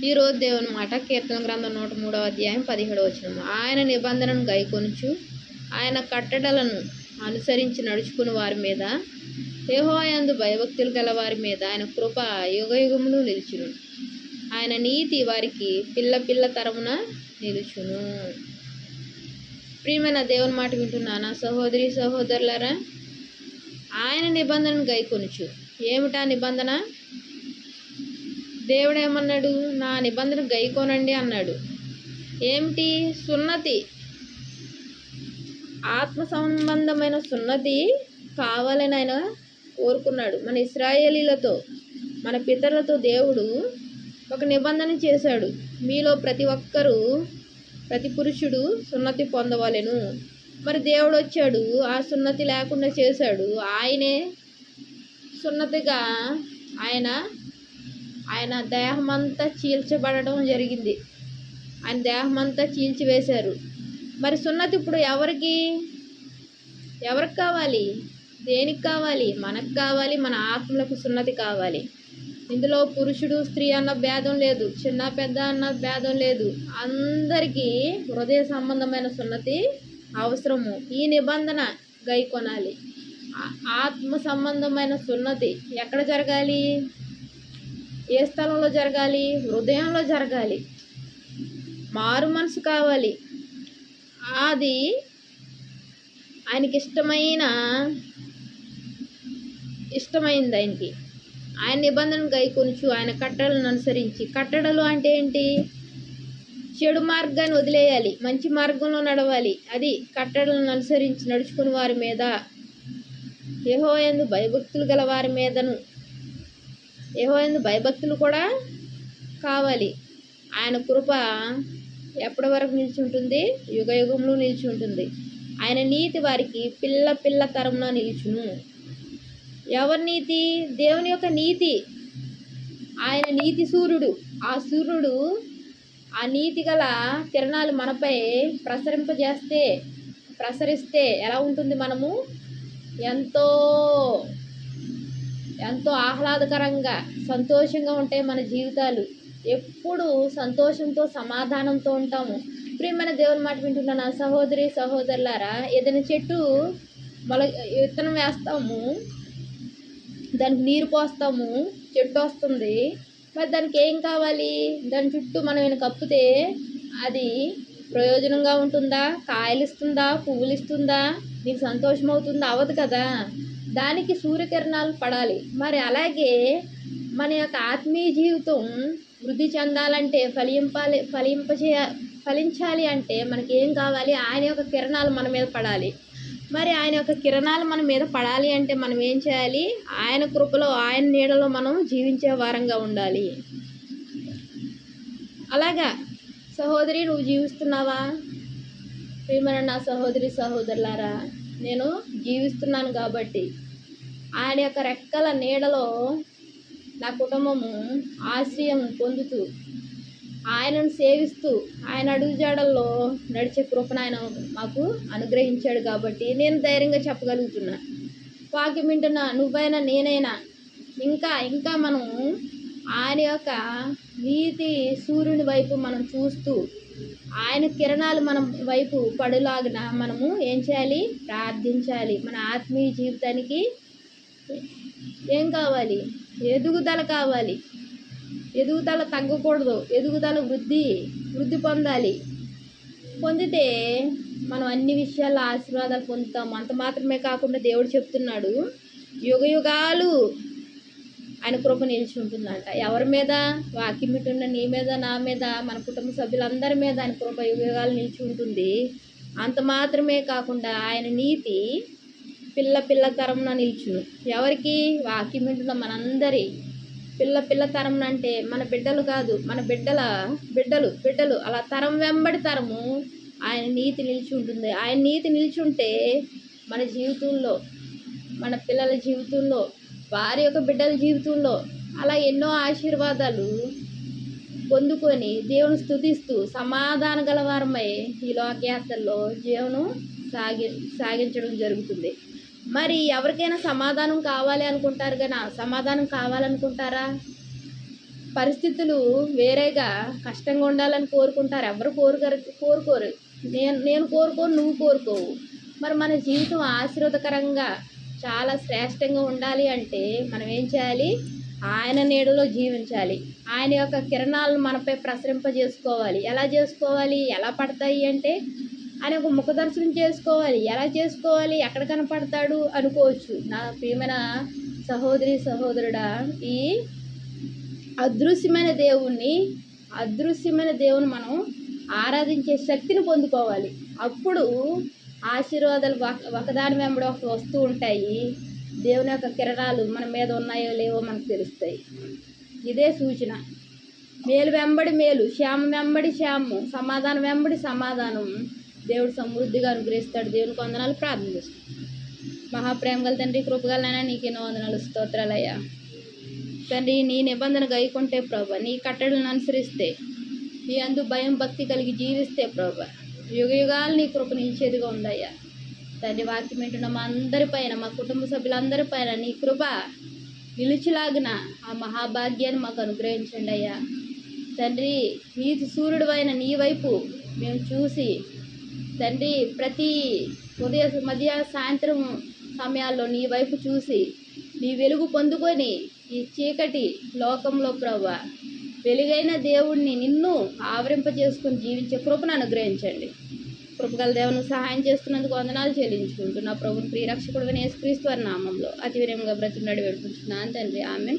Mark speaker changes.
Speaker 1: ఈరోజు దేవుని మాట కీర్తన గ్రంథం 103వ అధ్యాయం 17వ వచనం. ఆయన నిబంధనను గైకొనుచు ఆయన కట్టడలను అనుసరించి నడుచుకుని వారి మీద, యెహోవా యందు భయభక్తులు గల వారి మీద ఆయన కృప యుగయుగములు నిలుచును. ఆయన నీతి వారికి పిల్ల పిల్ల తరమున నిలుచును. ప్రియమైన దేవుని మాట వింటున్నానా సహోదరి సహోదరులారా? ఆయన నిబంధనను గైకొనుచు. ఏమిటా నిబంధన? దేవుడు ఏమన్నాడు? నా నిబంధన గైకోనండి అన్నాడు. ఏమిటి? సున్నతి. ఆత్మ సంబంధమైన సున్నతి కావాలని ఆయన కోరుకున్నాడు. మన ఇశ్రాయేలీలతో, మన పితరులతో దేవుడు ఒక నిబంధన చేశాడు. మీలో ప్రతి ఒక్కరూ, ప్రతి పురుషుడు సున్నతి పొందవలెను. మరి దేవుడు వచ్చాడు, ఆ సున్నతి లేకుండా చేశాడు. ఆయనే సున్నతిగా ఆయన దేహమంతా చీల్చబడడం జరిగింది. ఆయన దేహమంతా చీల్చివేశారు. మరి సున్నతి ఇప్పుడు ఎవరికి కావాలి? దేనికి కావాలి? మనకు కావాలి. మన ఆత్మలకు సున్నతి కావాలి. ఇందులో పురుషుడు స్త్రీ అన్న భేదం లేదు, చిన్న పెద్ద అన్న భేదం లేదు. అందరికీ హృదయ సంబంధమైన సున్నతి అవసరము. ఈ నిబంధన గైకొనాలి. ఆత్మ సంబంధమైన సున్నతి ఎక్కడ జరగాలి? ఏ స్థలంలో జరగాలి? హృదయంలో జరగాలి. మారు మనసు కావాలి. అది ఆయనకి ఇష్టమైంది. ఆయన నిబంధనను గైకొనుచు ఆయన కట్టడలను అనుసరించి. కట్టడలు అంటే ఏంటి? చెడు మార్గాన్ని వదిలేయాలి, మంచి మార్గంలో నడవాలి. అది కట్టడలను అనుసరించి నడుచుకుని వారి మీద, యెహోవా యందు భయభక్తులు గల వారి మీదను. యెహోవా యందు భయభక్తులు కూడా కావాలి. ఆయన కృప ఎప్పటి వరకు నిలిచి ఉంటుంది? యుగ యుగంలో నిలిచి ఉంటుంది. ఆయన నీతి వారికి పిల్ల పిల్ల తరమున నిలుచును. ఎవరి నీతి? దేవుని యొక్క నీతి. ఆయన నీతి సూర్యుడు. ఆ నీతి గల కిరణాలు మనపై ప్రసరిస్తే ఎలా ఉంటుంది? మనము ఎంతో ఆహ్లాదకరంగా, సంతోషంగా ఉంటాయి మన జీవితాలు. ఎప్పుడు సంతోషంతో, సమాధానంతో ఉంటాము. ప్రియమైన దేవుని మాట వింటున్న నా సహోదరి సహోదరులారా, ఏదైనా చెట్టు విత్తనం వేస్తాము, దానికి నీరు పోస్తాము, చెట్టు వస్తుంది. మరి దానికి ఏం కావాలి? దాని చుట్టూ మనం ఏమైనా కప్పితే అది ప్రయోజనంగా ఉంటుందా? కాయలు ఇస్తుందా? పువ్వులు ఇస్తుందా? నీకు సంతోషం అవుతుందా? అవ్వదు కదా. దానికి సూర్యకిరణాలు పడాలి. మరి అలాగే మన యొక్క ఆత్మీయ జీవితం వృద్ధి చెందాలంటే, ఫలించాలి అంటే మనకి ఏం కావాలి? ఆయన యొక్క కిరణాలు మన మీద పడాలి. మరి ఆయన యొక్క కిరణాలు మన మీద పడాలి అంటే మనం ఏం చేయాలి? ఆయన కృపలో, ఆయన నీడలో మనం జీవించే వారంగా ఉండాలి. అలాగా సహోదరి, నువ్వు జీవిస్తున్నావా? ప్రియమైన నా సహోదరి సహోదరులారా, నేను జీవిస్తున్నాను కాబట్టి ఆయన యొక్క రెక్కల నీడలో నా కుటుంబము ఆశ్రయం పొందుతూ, ఆయనను సేవిస్తూ, ఆయన అడుగుజాడల్లో నడిచే కృపను ఆయన మాకు అనుగ్రహించాడు కాబట్టి నేను ధైర్యంగా చెప్పగలుగుతున్నా. వాక్యం వింటున్నా నువ్వైనా నేనైనా ఇంకా మనం ఆయన యొక్క నీతి సూర్యుని వైపు మనం చూస్తూ, ఆయన కిరణాలు మనం వైపు పడులాగిన మనము ఏం చేయాలి? ప్రార్థించాలి. మన ఆత్మీయ జీవితానికి ఏం కావాలి? ఎదుగుదల కావాలి. ఎదుగుదల తగ్గకూడదు. ఎదుగుదల వృద్ధి పొందితే మనం అన్ని విషయాల్లో ఆశీర్వాదాలు పొందుతాము. అంత మాత్రమే కాకుండా దేవుడు చెప్తున్నాడు, యుగ యుగాలు ఆయన కృప నిలిచి ఉంటుందంట. ఎవరి మీద? వాక్యం వింటున్న నీ మీద, నా మీద, మన కుటుంబ సభ్యులందరి మీద ఆయన కృప యుగ యుగాలు నిలిచి ఉంటుంది. అంత మాత్రమే కాకుండా ఆయన నీతి పిల్ల పిల్ల తరమున నిలుచును. ఎవరికి? వాక్యం వింటున్న మనందరి పిల్ల తరం అంటే మన బిడ్డలు కాదు, మన బిడ్డలు అలా తరం వెంబడి తరము ఆయన నీతి నిలిచి ఉంటుంది. ఆయన నీతి నిలిచి ఉంటే మన జీవితంలో, మన పిల్లల జీవితంలో, వారి యొక్క బిడ్డల జీవితంలో అలా ఎన్నో ఆశీర్వాదాలు పొందుకొని దేవుని స్తుతిస్తూ సమాధాన గలవారమై ఈ లోకయాత్రలో జీవనం సాగించడం జరుగుతుంది. మరి ఎవరికైనా సమాధానం కావాలి అనుకుంటారు, కానీ సమాధానం కావాలనుకుంటారా? పరిస్థితులు వేరేగా కష్టంగా ఉండాలని కోరుకుంటారు. ఎవరు కోరుకోరు. నేను కోరుకోను, నువ్వు కోరుకోవు. మరి మన జీవితం ఆశీర్వాదకరంగా చాలా శ్రేష్టంగా ఉండాలి అంటే మనం ఏం చేయాలి? ఆయన నీడలో జీవించాలి. ఆయన యొక్క కిరణాలను మనపై ప్రసరింపజేసుకోవాలి. ఎలా చేసుకోవాలి? ఎలా పడతాయి అంటే ఆయన ఒక ముఖ దర్శనం చేసుకోవాలి. ఎలా చేసుకోవాలి? ఎక్కడ కనపడతాడు అనుకోవచ్చు. నా ప్రియమైన సహోదరి సహోదరుడా, ఈ అదృశ్యమైన దేవుని మనం ఆరాధించే శక్తిని పొందుకోవాలి. అప్పుడు ఆశీర్వాదాలు ఒకదాని వెంబడి ఒకటి వస్తూ ఉంటాయి. దేవుని యొక్క కిరణాలు మన మీద ఉన్నాయో లేవో మనకు తెలుస్తాయి. ఇదే సూచన. మేలు వెంబడి మేలు, క్షేమం వెంబడి క్షేమము, సమాధానం వెంబడి సమాధానం దేవుడు సమృద్ధిగా అనుగ్రహిస్తాడు. దేవునికి వందనాలు. ప్రార్థన చేస్తాం. మహాప్రేమ గల తండ్రి, కృపగలనైనా నీకెన్నో వందనాలు, స్తోత్రాలయ్యా. తండ్రి, నీ నిబంధన గైకుంటే ప్రభా, నీ కట్టడలను అనుసరిస్తే, నీ అందు భయం భక్తి కలిగి జీవిస్తే ప్రభా, యుగ యుగాలు నీ కృప నిలిచేదిగా ఉందయ్యా. తండ్రి, వాక్యం వింటున్న మా అందరిపైన, మా కుటుంబ సభ్యులందరిపైన నీ కృప నిలిచిలాగిన ఆ మహాభాగ్యాన్ని మాకు అనుగ్రహించండి అయ్యా. తండ్రి, నీతి సూర్యుడు అయిన నీ వైపు మేము చూసి తండ్రి, ప్రతి ఉదయ మధ్య సాయంత్రం సమయాల్లో నీ వైపు చూసి నీ వెలుగు పొందుకొని ఈ చీకటి లోకంలో ప్రభా వెలుగైన దేవుణ్ణి నిన్ను ఆవరింపజేసుకుని జీవించే కృపను అనుగ్రహించండి. కృపగల దేవుని సహాయం చేస్తున్నందుకు వందనాలు చెల్లించుకుంటున్నా. ప్రభుని ప్రియరక్షకుడు యేసుక్రీస్తు వారి నామంలో అతి వినయంగా బ్రతిమలాడి వేడుకుంటున్నాను తండ్రి. ఆమేన్.